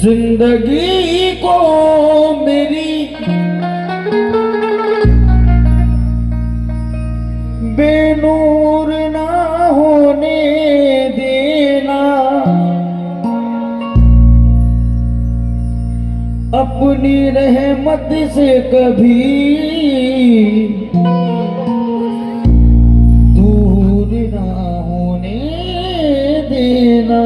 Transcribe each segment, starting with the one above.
जिंदगी को मेरी बेनूर ना होने देना, अपनी रहमत से कभी दूर ना होने देना।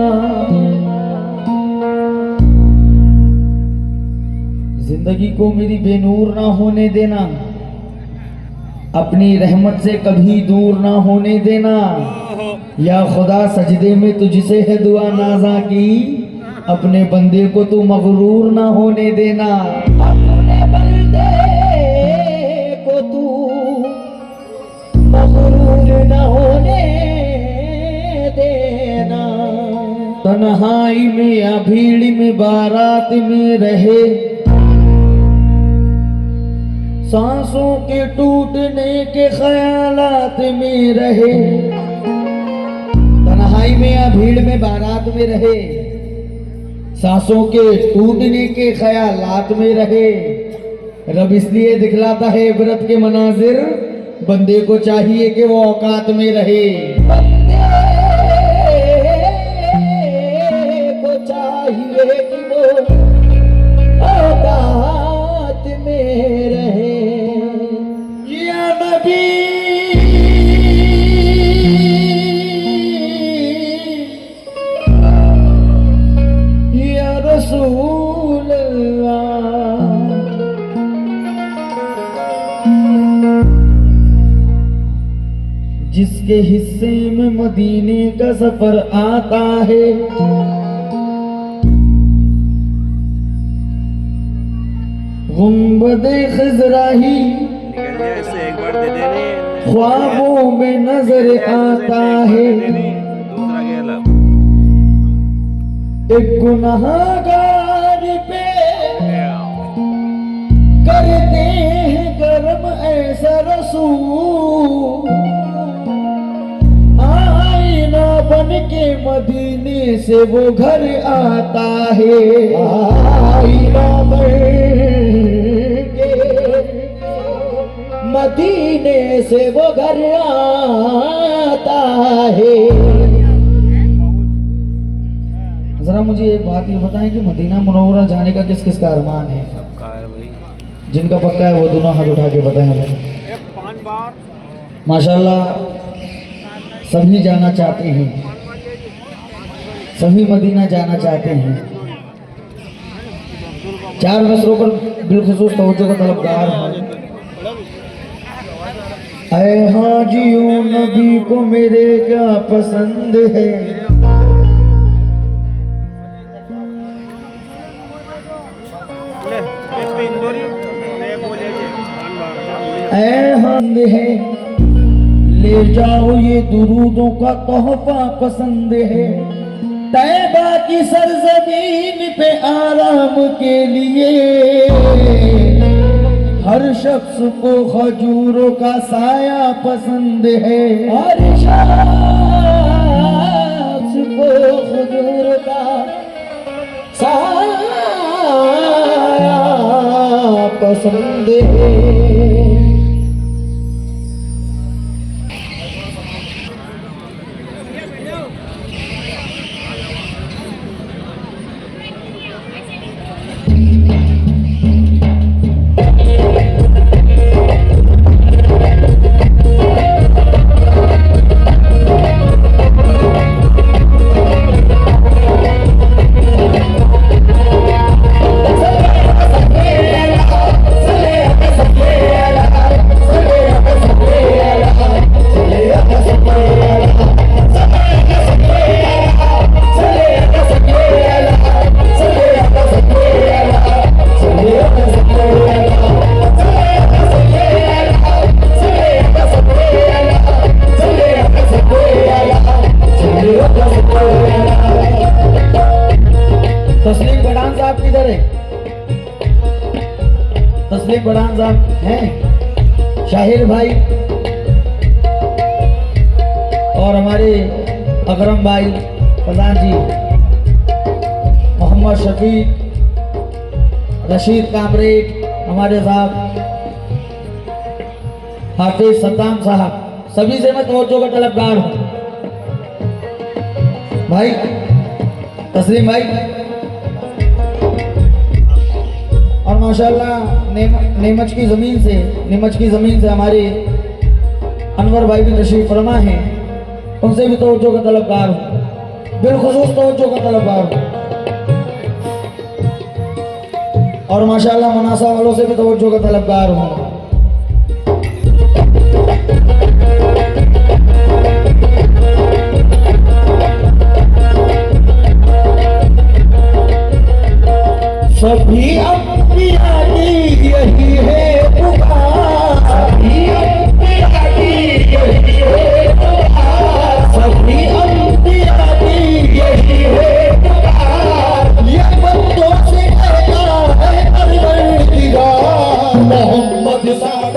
जिंदगी को मेरी बेनूर ना होने देना, अपनी रहमत से कभी दूर ना होने देना। या खुदा सजदे में तुझसे है दुआ नाजा की, अपने बंदे को तू मगरूर ना होने देना। अपने बंदे को तू मगरूर ना होने देना। तन्हाई में या भीड़ में बारात में रहे, सांसों के टूटने के ख्यालात में रहे। तन्हाई में या भीड़ में बारात में रहे, सांसों के टूटने के ख्यालात में रहे। रब इसलिए दिखलाता है इबरत के मनाजिर, बंदे को चाहिए कि वो औकात में रहे। बंदे को चाहिए कि वो औकात में रहे। या नबी या रसूल अल्लाह, जिसके हिस्से में मदीने का सफर आता है, गुंबदे खिजरा ही निकल जाए इससे एक बार दे देने ख्वाबों में नजर आता है दूसरा खेल अब एक गुनहगार पे करते हैं गरम ऐसा रसूल आईना बन के मदीने से वो घर आता है आईना बन के मदीने से वो घर आता है। जरा मुझे एक बात ये बताएं कि मदीना मुनव्वरा जाने का किस किस का अरमान है? सबका है भाई जिनका पक्का है वो दोनों हाथ उठा के बताएं हमें। माशाल्लाह सभी जाना चाहते हैं, सभी मदीना जाना चाहते हैं। चार मिसरों पर बिलखुसूस तवज्जो का तलबगार हैं। ऐ हाजियों नबी को मेरे क्या पसंद है, ऐ हमद है ले जाओ ये दुरूदों का तोहफा पसंद है। तैबा की सरजमीन पे आराम के लिए हर शख्स को खजूरों का साया पसंद है। हर शख्स को खजूर का साया पसंद है। तस्लीम बढ़ान साहब किधर है? तस्लीम बढ़ान साहब हैं? शाहिर भाई और हमारे अकरम भाई प्रधान जी, मोहम्मद शफीक, रशीद कामरेड हमारे साहब, हाफिज सद्दाम साहब, सभी से मैं तवज्जो का तलबगार हूँ। भाई तस्लीम भाई और माशाल्लाह नीमच की ज़मीन से हमारे अनवर भाई भी तशरीफ फरमा हैं, उनसे भी तवज्जो का तलबगार हूँ, बिलखुसूस तवज्जो का तलबगार हूँ। और माशाल्लाह मनासा वालों से भी तवज्जो का तलबगार हूँ। सभी अंबिया की यही है पुकार, सभी अंबिया की यही है पुकार, सभी अंबिया की यही है पुकार। ये बंदों से कहता है परवरदिगार मोहम्मद साहब,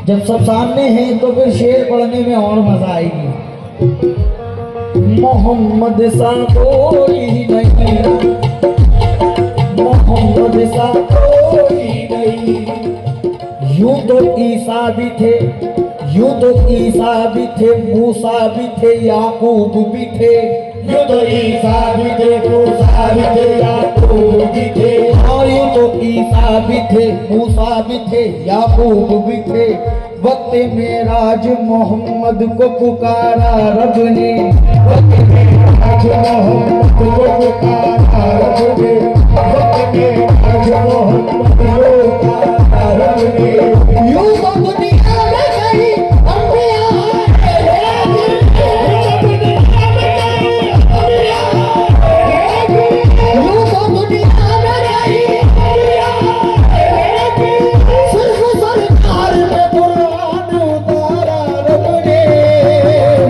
जब सब सामने हैं तो फिर शेर पढ़ने में और मजा आएगी। मोहम्मद सा कोई नहीं, मोहम्मद सा कोई नहीं। यूं तो ईसा भी थे, यूं तो ईसा भी थे, मूसा भी थे, याकूब भी थे। यूं तो ईसा भी थे, मूसा भी थे, याकूब भी थे। और यूं तो ईसा भी थे, मूसा भी थे, याकूब भी थे। वक्त मेराज मोहम्मद को पुकारा रब ने, वक्त मेराज मोहम्मद को पुकारा रब ने, वक्त मेराज मोहम्मद को पुकारा रब ने। यूं तो दुनिया में कहीं अंबिया आए, यूं तो दुनिया में कहीं अंबिया आए। सिर्फ सरकार में कुरान उतारा रब ने।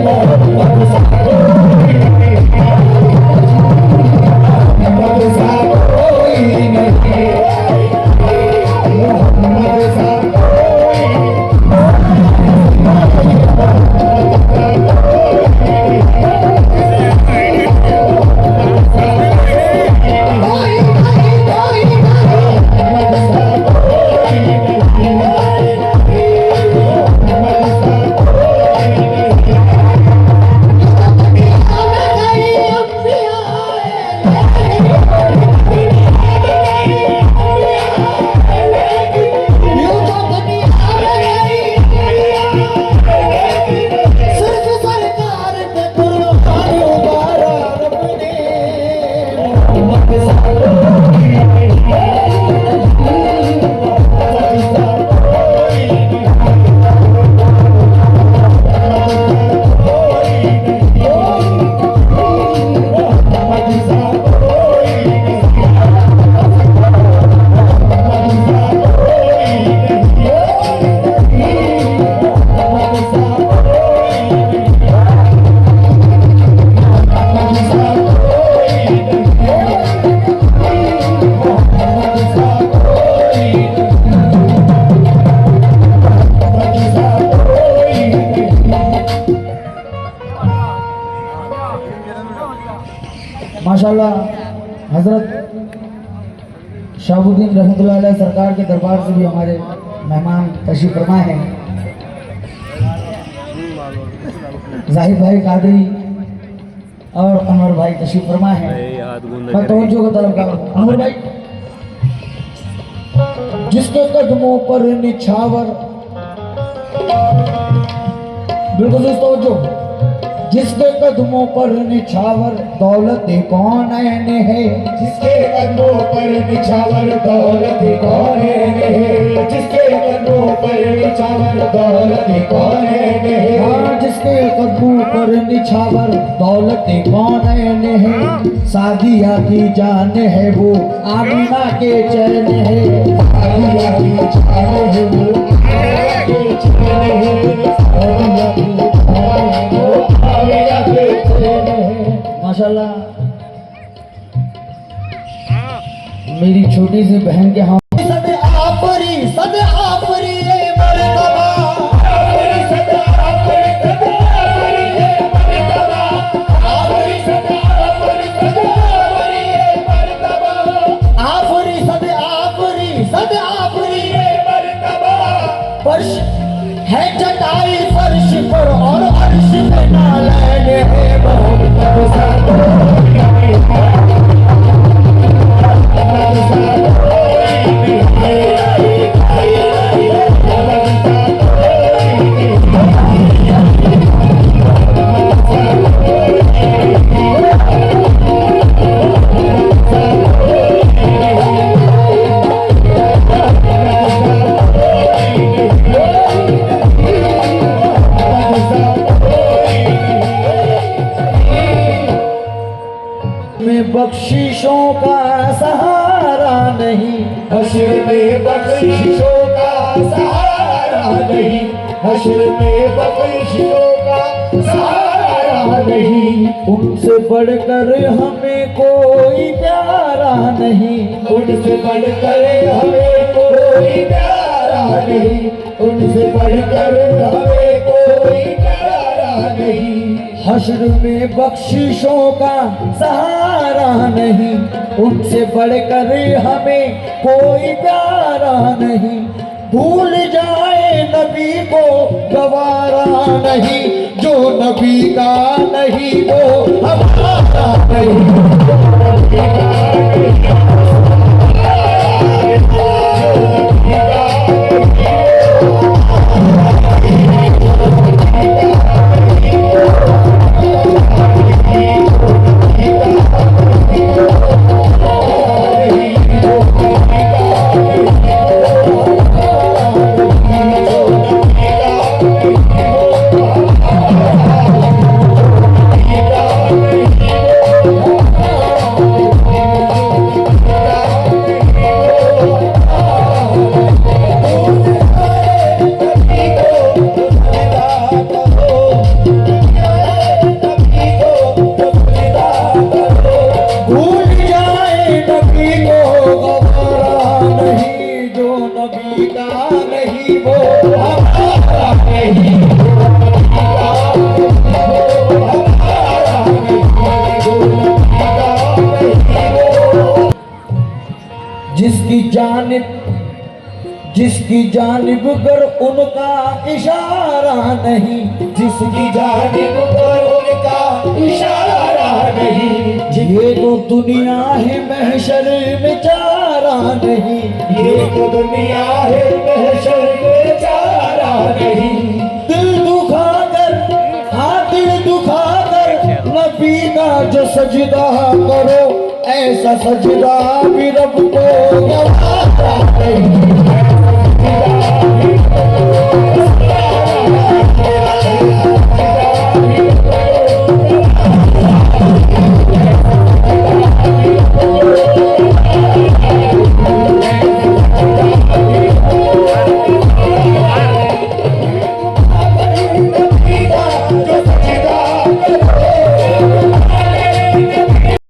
मोहम्मद सा कोई नहीं, मोहम्मद सा माशाल्लाह हजरत शाहबुद्दीन रहमतुल्लाह अलैह सरकार के दरबार से भी हमारे मेहमान तशरीफ फरमा हैं। जाहिद भाई कादरी और अनवर भाई तशरीफ फरमा हैं। मैं तवज्जो का तलब कर अनवर भाई, जिसके कदमों पर निछावर, बिल्कुल तवज्जो, जिसके कदमों पर निछावर दौलत कौन है, जिसके कदमों पर निछावर दौलत कौन है, जिसके कदमों पर निछावर दौलत कौन है। हाँ, जिसके कदमों पर निछावर दौलत कौन है। सादिया की जान है वो आमिना के चैन है, सादिया की जान है वो आमिना के चैन है, सादिया की माशाल्लाह। मेरी छोटी सी बहन के हाथ सद आपरी रे मर्तबा, सद आपरी रे मर्तबा, आपरी सद आपरी रे मर्तबा, आपरी सद आपरी रे मर्तबा। फर्श है चटाई फर्श पर और अर्श पे नालैन है मोहम्मद सा कोई नहीं, मोहम्मद सा कोई नहीं, बख्शिशों का सहारा नहीं, हश्र में बख्शिशों का सहारा नहीं, हश्र में बख्शिशों का सहारा नहीं। उनसे बढ़कर हमें कोई प्यारा नहीं, उनसे बढ़कर हमें कोई कोई प्यारा नहीं, उनसे बढ़कर हमें कोई प्यारा नहीं। हश्र में बख्शिशों का सहारा नहीं, उनसे बढ़कर हमें कोई प्यारा नहीं। भूल जाए नबी को गवारा नहीं, जो नबी का नहीं वो हमारा नहीं। जिसकी जानिब कर उनका इशारा नहीं, जिसकी जानिब कर उनका इशारा नहीं। ये तो दुनिया है महशर में चारा नहीं, ये तो दुनिया है महशर में चारा नहीं। दिल दुखाकर, हाँ दिल दुखाकर नबी का जो सजदा करो, ऐसा सजदा भी रब को गवारा नहीं।